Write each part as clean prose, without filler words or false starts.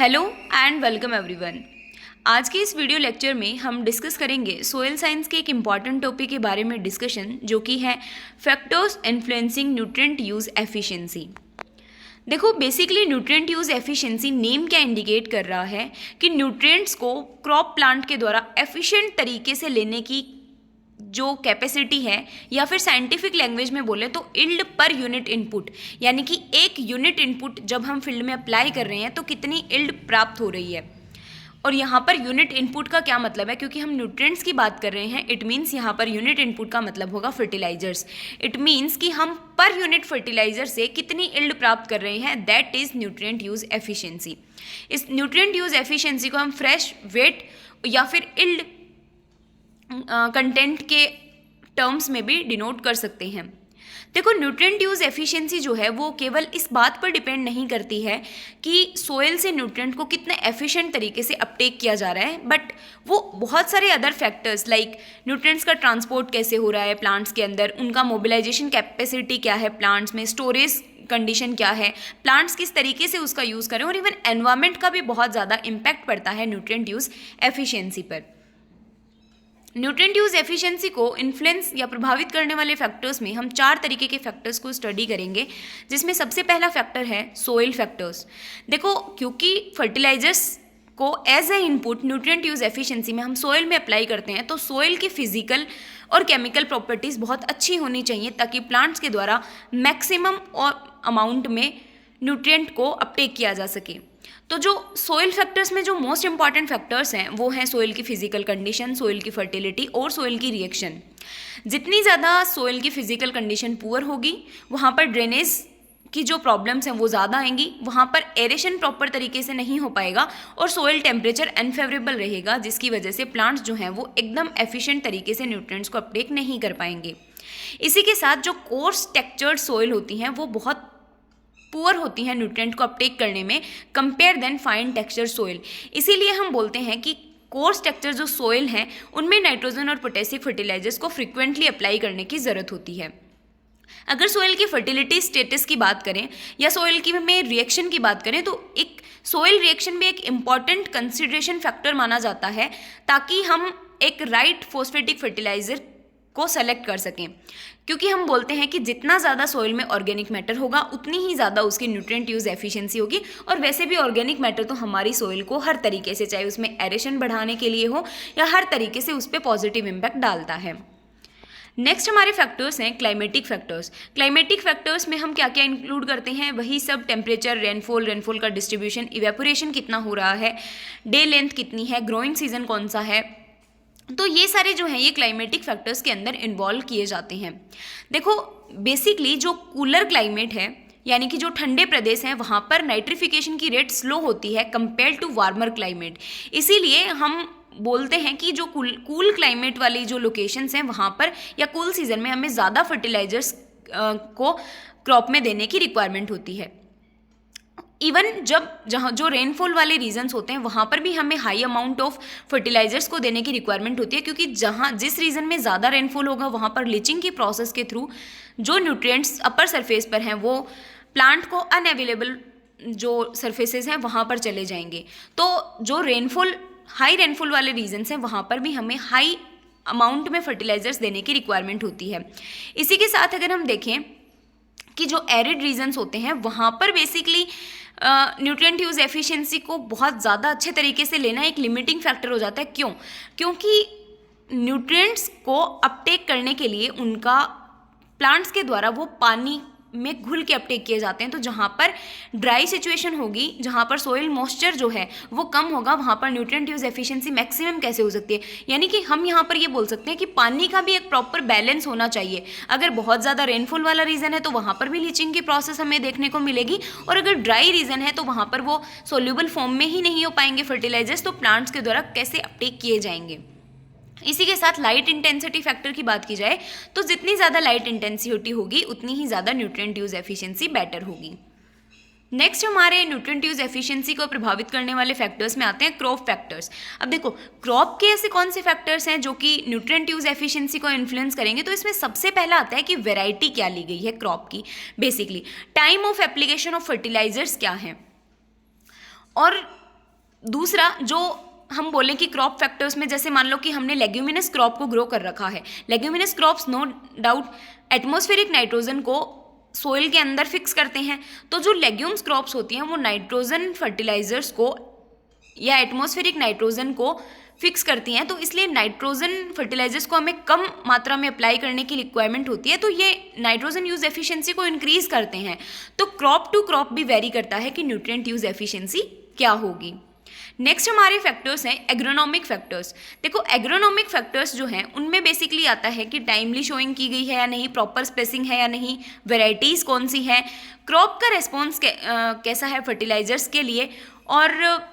Hello and welcome everyone. आज के इस वीडियो लेक्चर में हम डिस्कस करेंगे सोइल साइंस के एक इम्पॉर्टेंट टॉपिक के बारे में डिस्कशन, जो कि है factors influencing nutrient use efficiency. देखो, basically nutrient use efficiency name क्या इंडिकेट कर रहा है कि न्यूट्रिएंट्स को क्रॉप प्लांट के द्वारा एफिशिएंट तरीके से लेने की जो कैपेसिटी है, या फिर साइंटिफिक लैंग्वेज में बोले तो इल्ड पर यूनिट इनपुट, यानी कि एक यूनिट इनपुट जब हम फील्ड में अप्लाई कर रहे हैं तो कितनी इल्ड प्राप्त हो रही है। और यहाँ पर यूनिट इनपुट का क्या मतलब है, क्योंकि हम न्यूट्रिएंट्स की बात कर रहे हैं, इट मीन्स यहाँ पर यूनिट इनपुट का मतलब होगा फर्टिलाइजर्स। इट मीन्स कि हम पर यूनिट फर्टिलाइजर से कितनी इल्ड प्राप्त कर रहे हैं, that is nutrient use efficiency. इस न्यूट्रिएंट यूज एफिशिएंसी को हम फ्रेश वेट या फिर इल्ड कंटेंट के टर्म्स में भी डिनोट कर सकते हैं। देखो, न्यूट्रिएंट यूज एफिशिएंसी जो है वो केवल इस बात पर डिपेंड नहीं करती है कि सोइल से न्यूट्रिएंट को कितने एफिशिएंट तरीके से अपटेक किया जा रहा है, बट वो बहुत सारे अदर फैक्टर्स लाइक न्यूट्रिएंट्स का ट्रांसपोर्ट कैसे हो रहा है प्लांट्स के अंदर, उनका मोबिलाइजेशन कैपेसिटी क्या है प्लांट्स में, स्टोरेज कंडीशन क्या है, प्लांट्स किस तरीके से उसका यूज़ करें, और इवन एनवायरमेंट का भी बहुत ज़्यादा इम्पैक्ट पड़ता है न्यूट्रिएंट यूज एफिशिएंसी पर। न्यूट्रिएंट यूज एफिशिएंसी को इन्फ्लुएंस या प्रभावित करने वाले फैक्टर्स में हम 4 तरीके के फैक्टर्स को स्टडी करेंगे, जिसमें सबसे पहला फैक्टर है सोइल फैक्टर्स। देखो, क्योंकि फर्टिलाइजर्स को as a input nutrient use efficiency में हम सोइल में अप्लाई करते हैं, तो सोइल की फिजिकल और केमिकल प्रॉपर्टीज़ बहुत अच्छी होनी चाहिए ताकि प्लांट्स के द्वारा मैक्सिमम और अमाउंट में न्यूट्रिएंट को अपटेक किया जा सके। तो जो सोइल फैक्टर्स में जो मोस्ट इंपॉर्टेंट फैक्टर्स हैं वो हैं सोइल की फिजिकल कंडीशन, सोइल की फर्टिलिटी और सोइल की रिएक्शन। जितनी ज़्यादा सोइल की फिजिकल कंडीशन पुअर होगी, वहाँ पर ड्रेनेज की जो प्रॉब्लम्स हैं वो ज़्यादा आएंगी, वहाँ पर एरेशन प्रॉपर तरीके से नहीं हो पाएगा और सोइल टेम्परेचर अनफेवरेबल रहेगा, जिसकी वजह से प्लांट्स जो हैं वो एकदम एफिशिएंट तरीके से न्यूट्रिएंट्स को अपटेक नहीं कर पाएंगे। इसी के साथ जो कोर्स टेक्सचर्ड सोइल होती हैं वो बहुत पुअर होती हैं न्यूट्रिएंट को अपटेक करने में compare then fine texture soil. इसीलिए हम बोलते हैं कि कोर्स टेक्सचर जो सोइल हैं उनमें नाइट्रोजन और पोटेशियम फर्टिलाइजर्स को फ्रिक्वेंटली अप्लाई करने की ज़रूरत होती है। अगर सोइल की फर्टिलिटी स्टेटस की बात करें या सोइल की में रिएक्शन की बात करें, तो एक सोइल रिएक्शन भी एक इम्पॉर्टेंट कंसिडरेशन फैक्टर माना जाता है ताकि हम एक राइट फॉस्फेटिक फर्टिलाइजर को सेलेक्ट कर सकें, क्योंकि हम बोलते हैं कि जितना ज़्यादा सोइल में ऑर्गेनिक मैटर होगा उतनी ही ज़्यादा उसकी न्यूट्रिएंट यूज एफिशिएंसी होगी। और वैसे भी ऑर्गेनिक मैटर तो हमारी सोइल को हर तरीके से, चाहे उसमें एरेशन बढ़ाने के लिए हो या हर तरीके से उस पर पॉजिटिव इम्पैक्ट डालता है। नेक्स्ट हमारे फैक्टर्स हैं क्लाइमेटिक फैक्टर्स। क्लाइमेटिक फैक्टर्स में हम क्या क्या इंक्लूड करते हैं, वही सब टेम्परेचर, रेनफॉल का डिस्ट्रीब्यूशन, इवेपोरेशन कितना हो रहा है, डे लेंथ कितनी है, ग्रोइंग सीजन कौन सा है, तो ये सारे जो हैं ये क्लाइमेटिक फैक्टर्स के अंदर इन्वॉल्व किए जाते हैं। देखो, बेसिकली जो कूलर क्लाइमेट है, यानी कि जो ठंडे प्रदेश हैं, वहाँ पर नाइट्रिफिकेशन की रेट स्लो होती है कंपेयर टू वार्मर क्लाइमेट। इसीलिए हम बोलते हैं कि जो कूल क्लाइमेट वाली जो लोकेशंस हैं वहाँ पर या कूल सीजन में हमें ज़्यादा फर्टिलाइजर्स को क्रॉप में देने की रिक्वायरमेंट होती है। इवन जहाँ जो रेनफॉल वाले रीजन्स होते हैं वहाँ पर भी हमें हाई अमाउंट ऑफ फर्टिलाइजर्स को देने की रिक्वायरमेंट होती है, क्योंकि जिस रीजन में ज़्यादा रेनफॉल होगा वहाँ पर लीचिंग की प्रोसेस के थ्रू जो न्यूट्रिएंट्स अपर सरफेस पर हैं वो प्लांट को अनअवेलेबल जो सरफेसेस हैं वहाँ पर चले जाएंगे। तो जो हाई रेनफॉल वाले रीजन्स हैं वहाँ पर भी हमें हाई अमाउंट में फर्टिलाइजर्स देने की रिक्वायरमेंट होती है। इसी के साथ अगर हम देखें कि जो एरिड रीजन्स होते हैं वहाँ पर बेसिकली न्यूट्रिएंट यूज एफिशिएंसी को बहुत ज़्यादा अच्छे तरीके से लेना एक लिमिटिंग फैक्टर हो जाता है। क्यों? क्योंकि न्यूट्रिएंट्स को अपटेक करने के लिए उनका प्लांट्स के द्वारा वो पानी में घुल के अपटेक किए जाते हैं। तो जहाँ पर ड्राई सिचुएशन होगी, जहाँ पर सोइल मॉइस्चर जो है वो कम होगा, वहाँ पर न्यूट्रिएंट यूज एफिशिएंसी मैक्सिमम कैसे हो सकती है। यानी कि हम यहाँ पर ये बोल सकते हैं कि पानी का भी एक प्रॉपर बैलेंस होना चाहिए। अगर बहुत ज़्यादा रेनफॉल वाला रीजन है तो वहाँ पर भी लीचिंग की प्रोसेस हमें देखने को मिलेगी, और अगर ड्राई रीजन है तो वहाँ पर वो सोल्यूबल फॉर्म में ही नहीं हो पाएंगे फर्टिलाइजर्स, तो प्लांट्स के द्वारा कैसे अपटेक किए जाएंगे। इसी के साथ लाइट इंटेंसिटी फैक्टर की बात की जाए तो जितनी ज़्यादा लाइट इंटेंसिटी होगी उतनी ही ज़्यादा न्यूट्रिएंट यूज एफिशिएंसी बेटर होगी। नेक्स्ट हमारे न्यूट्रिएंट यूज एफिशिएंसी को प्रभावित करने वाले फैक्टर्स में आते हैं क्रॉप फैक्टर्स। अब देखो, क्रॉप के ऐसे कौन से फैक्टर्स हैं जो कि न्यूट्रिएंट यूज एफिशिएंसी को इन्फ्लुएंस करेंगे, तो इसमें सबसे पहला आता है कि वैरायटी क्या ली गई है क्रॉप की। Basically time of application of fertilisers क्या है, और दूसरा जो हम बोलें कि क्रॉप फैक्टर्स में, जैसे मान लो कि हमने लेग्यूमिनस क्रॉप को ग्रो कर रखा है। Leguminous crops no doubt atmospheric nitrogen को सोइल के अंदर फिक्स करते हैं। तो जो लेग्यूम्स क्रॉप्स होती हैं वो नाइट्रोजन फर्टिलाइजर्स को या एटमॉस्फेरिक नाइट्रोजन को फिक्स करती हैं, तो इसलिए नाइट्रोजन फर्टिलाइजर्स को हमें कम मात्रा में अप्लाई करने की रिक्वायरमेंट होती है, तो ये नाइट्रोजन यूज एफिशिएंसी को इंक्रीज करते हैं। तो क्रॉप टू क्रॉप भी वेरी करता है कि न्यूट्रिएंट यूज एफिशिएंसी क्या होगी। नेक्स्ट हमारे फैक्टर्स हैं एग्रोनॉमिक फैक्टर्स। देखो एग्रोनॉमिक फैक्टर्स जो हैं उनमें बेसिकली आता है कि टाइमली शोइंग की गई है या नहीं, प्रॉपर स्पेसिंग है या नहीं, वेराइटीज़ कौन सी हैं, क्रॉप का रेस्पॉन्स कैसा है फर्टिलाइजर्स के लिए, और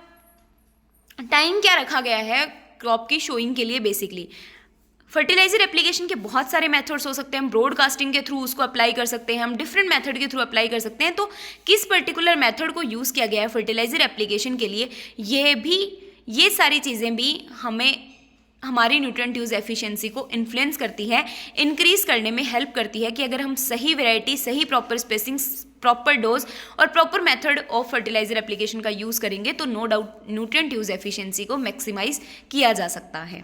टाइम क्या रखा गया है क्रॉप की शोइंग के लिए। बेसिकली फर्टिलाइजर एप्लीकेशन के बहुत सारे मेथड्स हो सकते हैं। हम ब्रॉडकास्टिंग के थ्रू उसको अप्लाई कर सकते हैं, हम डिफरेंट मेथड के थ्रू अप्लाई कर सकते हैं। तो किस पर्टिकुलर मेथड को यूज़ किया गया है फर्टिलाइजर एप्लीकेशन के लिए, ये सारी चीज़ें भी हमें हमारी न्यूट्रिएंट यूज एफिशिएंसी को इन्फ्लुएंस करती है, इंक्रीज करने में हेल्प करती है कि अगर हम सही वैरायटी, सही प्रॉपर स्पेसिंग, प्रॉपर डोज और proper method of fertiliser application का यूज़ करेंगे तो no doubt nutrient use efficiency को मैक्सिमाइज किया जा सकता है।